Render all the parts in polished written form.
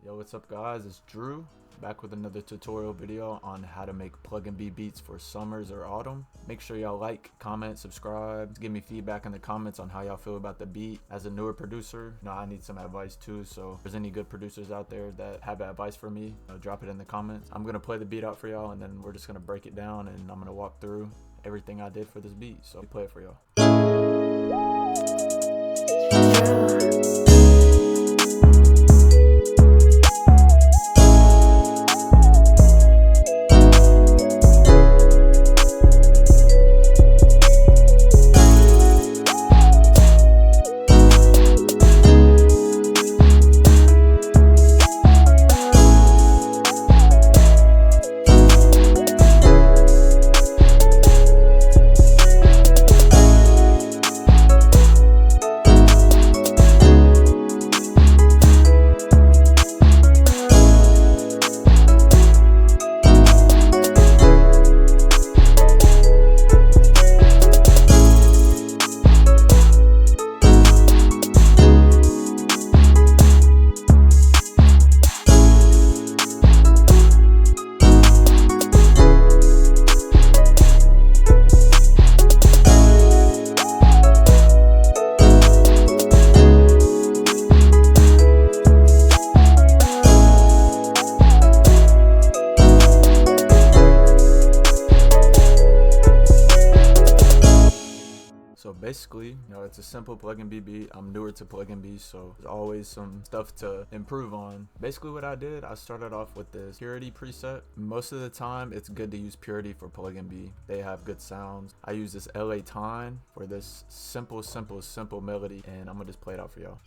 Yo, what's up guys, it's Drew, back with another tutorial video on how to make Pluggnb beats for summers or autumn. Make sure y'all like, comment, subscribe, give me feedback in the comments on how y'all feel about the beat. As a newer producer, I need some advice too, so if there's any good producers out there that have advice for me, drop it in the comments. I'm gonna play the beat out for y'all and then we're just gonna break it down and I'm gonna walk through everything I did for this beat, so play it for y'all. So basically, it's a simple Pluggnb beat. I'm newer to Pluggnb, so there's always some stuff to improve on. Basically what I did, I started off with this Purity preset. Most of the time, it's good to use Purity for Pluggnb. They have good sounds. I use this EP19 for this simple melody, and I'm gonna just play it out for y'all.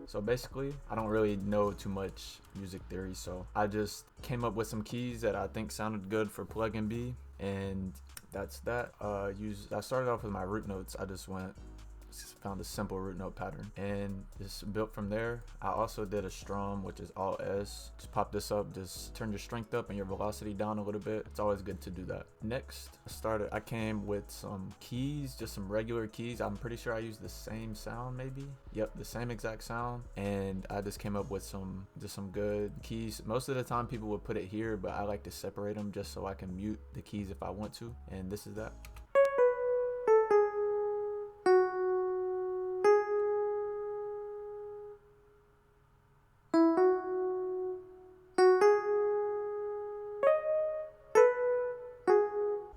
So basically, I don't really know too much music theory, so I just came up with some keys that I think sounded good for Pluggnb, and that's that. I started off with my root notes. I just found a simple root note pattern and just built from there. I also did a strum, which is all S. Just pop this up, just turn your strength up and your velocity down a little bit. It's always good to do that. Next, I came with some keys, just some regular keys. I'm pretty sure I used the same sound, maybe. Yep, the same exact sound. And I just came up with some good keys. Most of the time people would put it here, but I like to separate them just so I can mute the keys if I want to. And this is that.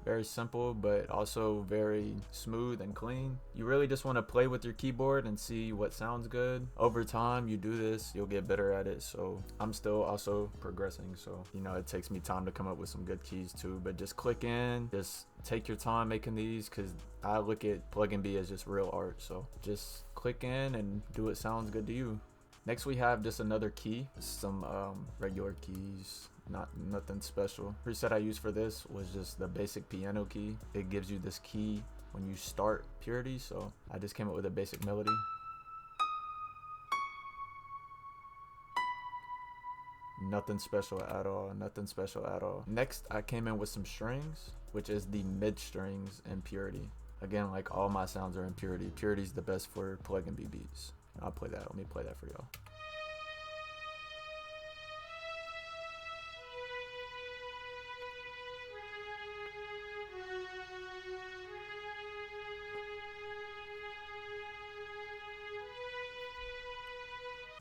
Very simple, but also very smooth and clean. You really just want to play with your keyboard and see what sounds good. Over time, you do this, you'll get better at it. So I'm still also progressing. So, it takes me time to come up with some good keys too, but just click in, just take your time making these, because I look at Pluggnb as just real art. So just click in and do what sounds good to you. Next, we have just another key, some regular keys. Nothing special. Preset I used for this was just the basic piano key. It gives you this key when you start Purity, so I just came up with a basic melody. Nothing special at all, nothing special at all. Next, I came in with some strings, which is the mid strings in Purity. Again, like all my sounds are in Purity. Purity is the best for Pluggnb beats. I'll play that. Let me play that for y'all.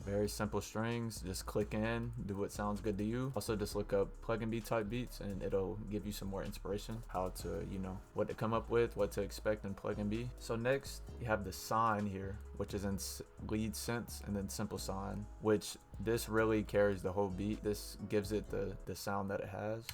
Very simple strings, just click in, do what sounds good to you. Also just look up Pluggnb type beats and it'll give you some more inspiration, how to, what to come up with, what to expect in Pluggnb. So next, you have the sine here, which is in lead synths, and then simple sine, which this really carries the whole beat. This gives it the sound that it has.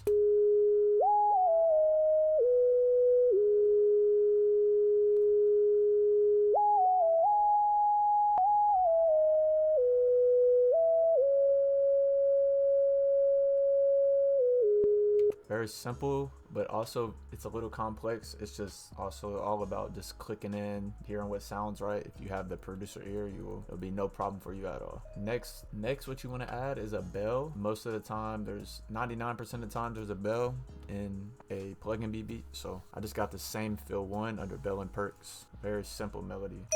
Very simple, but also it's a little complex. It's just also all about just clicking in, hearing what sounds right. If you have the producer ear, it'll be no problem for you at all. Next, what you want to add is a bell. Most of the time, 99% of the time there's a bell in a Pluggnb beat. So I just got the same fill 1 under bell and perks. Very simple melody.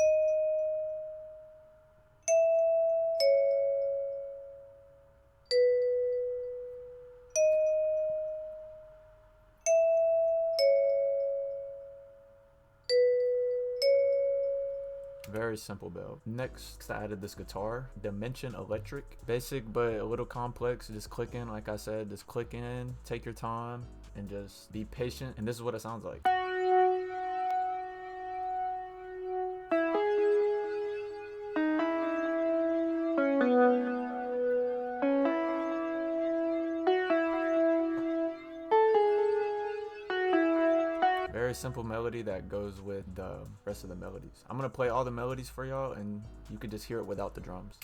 Very simple bell. Next, I added this guitar, Dimension Electric. Basic, but a little complex. Just click in, like I said, just click in, take your time, and just be patient. And this is what it sounds like. Very simple melody that goes with the rest of the melodies. I'm gonna play all the melodies for y'all, and you can just hear it without the drums.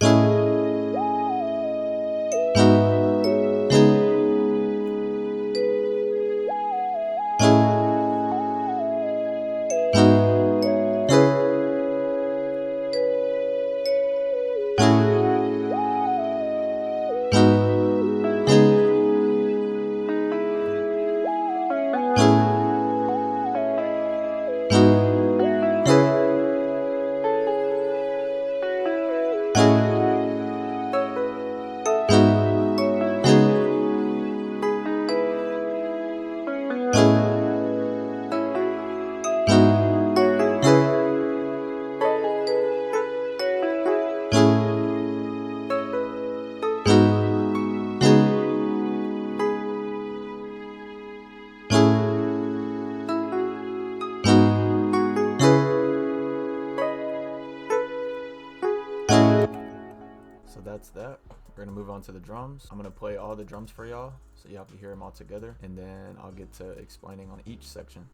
So that's that. We're gonna move on to the drums. I'm gonna play all the drums for y'all so y'all can hear them all together, and then I'll get to explaining on each section.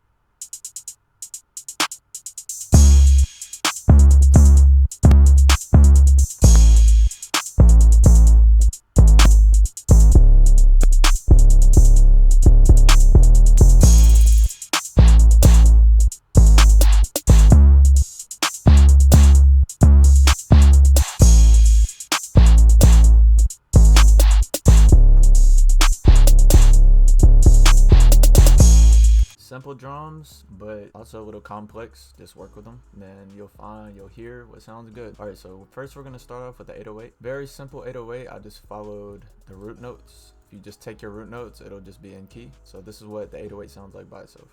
Simple drums, but also a little complex. Just work with them, and then you'll hear what sounds good. All right, so first we're gonna start off with the 808. Very simple 808. I just followed the root notes. If you just take your root notes, it'll just be in key. So this is what the 808 sounds like by itself.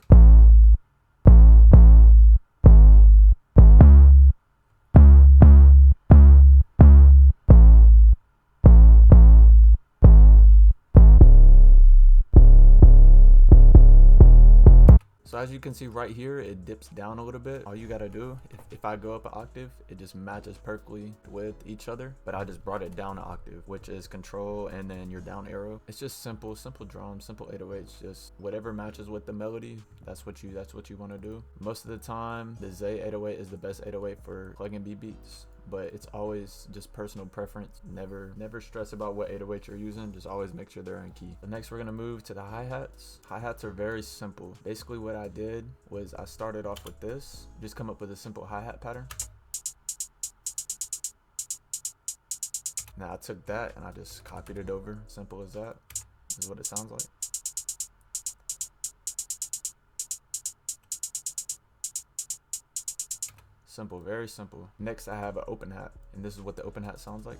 So as you can see right here, it dips down a little bit. All you gotta do, if I go up an octave, it just matches perfectly with each other. But I just brought it down an octave, which is control and then your down arrow. It's just simple drums, simple 808s. Just whatever matches with the melody, that's what you want to do. Most of the time, the Zay 808 is the best 808 for Pluggnb beats. But it's always just personal preference. Never stress about what 808 you're using. Just always make sure they're in key. So next we're gonna move to the hi-hats. Hi-hats are very simple. Basically what I did was I started off with this. Just come up with a simple hi-hat pattern. Now I took that and I just copied it over. Simple as that. This is what it sounds like. Simple, very simple. Next I have an open hat, and this is what the open hat sounds like.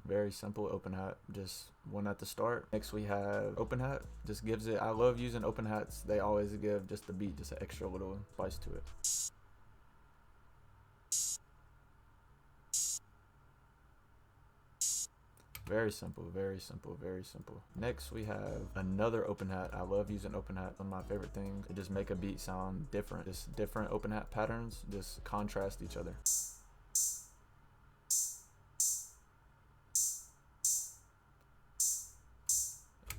Very simple open hat, just one at the start. Next we have open hat. Just gives it, I love using open hats. They always give just the beat, just an extra little spice to it. Very simple, very simple, very simple. Next we have another open hat. I love using open hat. One of my favorite things. It just make a beat sound different. Just different open hat patterns just contrast each other.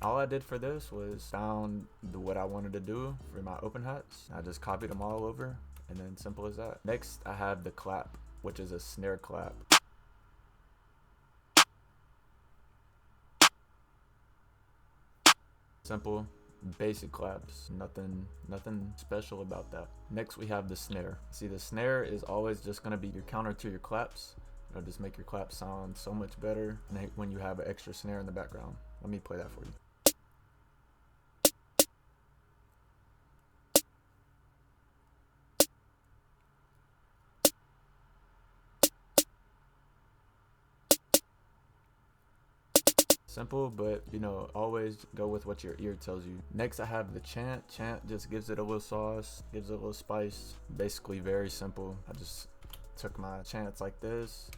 All I did for this was found what I wanted to do for my open hats. I just copied them all over, and then simple as that. Next I have the clap, which is a snare clap. Simple, basic claps, nothing special about that. Next we have the snare. See, the snare is always just gonna be your counter to your claps. It'll just make your claps sound so much better when you have an extra snare in the background. Let me play that for you. Simple, but you know, always go with what your ear tells you. Next I have the chant. Chant just gives it a little sauce, gives it a little spice. Basically very simple. I just took my chants like this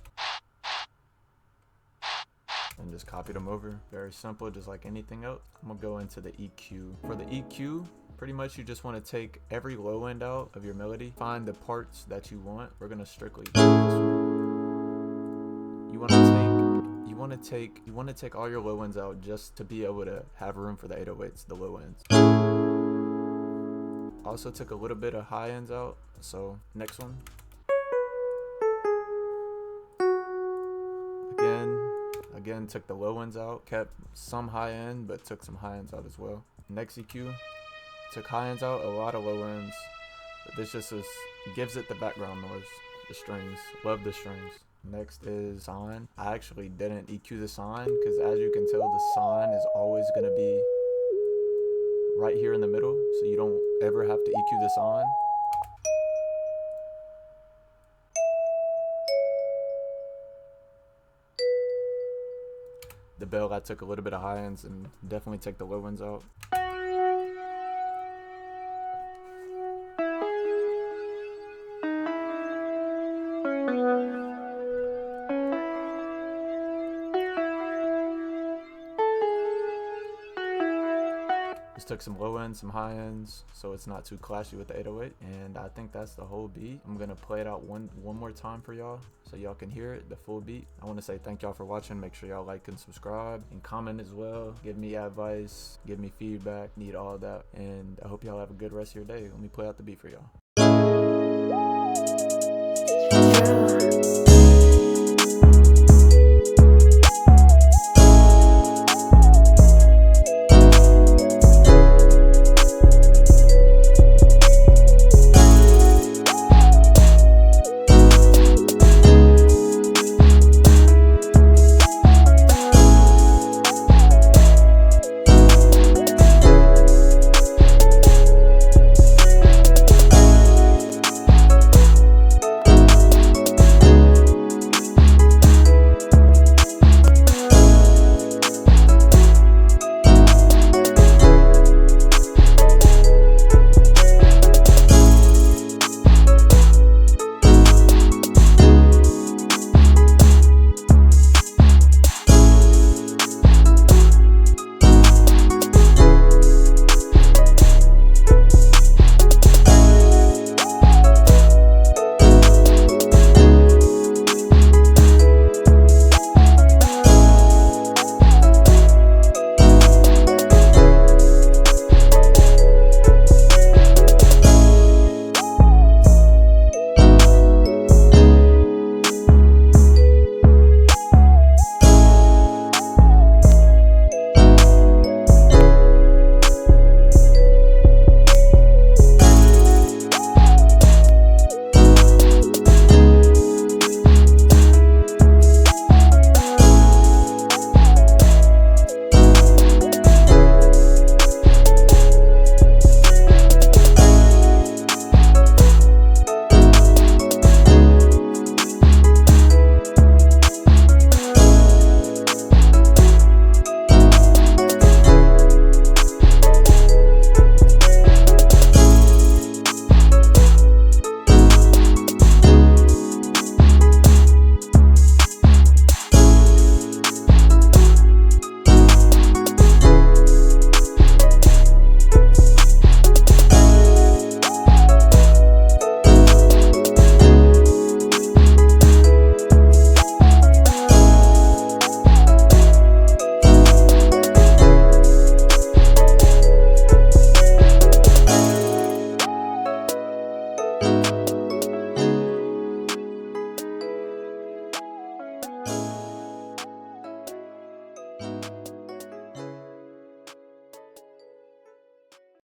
and just copied them over. Very simple, just like anything else. I'm gonna go into the EQ. For the EQ, pretty much you just want to take every low end out of your melody, find the parts that you want. We're gonna strictly do this one. You want to take all your low ends out just to be able to have room for the 808s, the low ends. Also took a little bit of high ends out. So next one. Again, took the low ends out, kept some high end, but took some high ends out as well. Next EQ, took high ends out, a lot of low ends. But this just gives it the background noise, the strings. Love the strings. Next is sign. I actually didn't EQ the sign because, as you can tell, the sign is always going to be right here in the middle, so you don't ever have to EQ the sign. The bell, I took a little bit of high ends and definitely take the low ends out. Just took some low ends, some high ends, so it's not too clashy with the 808. And I think that's the whole beat. I'm gonna play it out one more time for y'all so y'all can hear it, the full beat. I want to say thank y'all for watching. Make sure y'all like and subscribe and comment as well. Give me advice, give me feedback, need all that. And I hope y'all have a good rest of your day. Let me play out the beat for y'all.